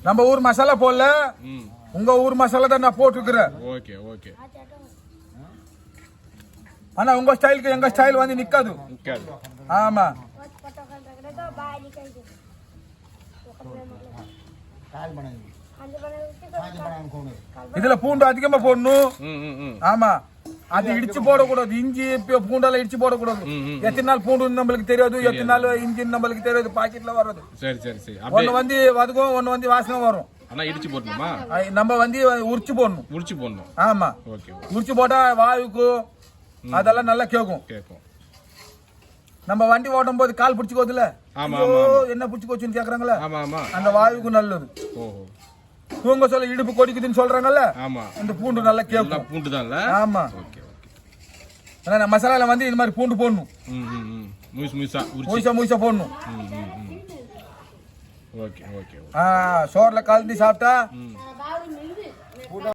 நம்ம ஊர் மசாலா போடல, உங்க ஊர் மசாலா தான் நான் போட்டுருக்கிறேன். Okay okay. ஆனா உங்க ஸ்டைலுக்கு எங்க ஸ்டைல் வந்து நிக்காது. ஆமா. இதுல பூண்டு அதிகமா போடணும். ஆமா, அது இடிச்சு போடக்கூடாது. இஞ்சி பூண்டெல்லாம் இடிச்சு போடக்கூடாது. எத்தனை நாள் பூண்டு நம்மளுக்கு தெரியாது, எத்தனை நாள் இஞ்சி நம்மளுக்கு தெரியாது. பாக்கெட்ல வர்றது சரி சரி சரி. ஒன்னு வந்து வதக்கும், ஒன்னு வந்து வாசனை வரும். ஆனா இடிச்சு போடணுமா? நம்ம வந்து உரிச்சு போடணும். உரிச்சு போடணும். ஆமா, ஓகே. உரிச்சு போட்டா வாயுக்கு அதெல்லாம் நல்லா கேட்கும். நம்ம வண்டி ஓட்டும் போது கால் பிடிச்சுக்கோதுல, என்ன பிடிச்சு போச்சுன்னு கேக்குறாங்கல்ல, அந்த வாயுக்கு நல்லது. தூங்க சொல்ல இடுப்பு கொடிக்குதுன்னு சொல்றாங்கல்ல, அந்த பூண்டு நல்லா கேட்கும். பூண்டு தான். ஆமா. மசாலால வந்து இந்த மாதிரி பூண்டு போடணும். முயசா போடணும். சோறுல கலந்து சாப்பிட்டா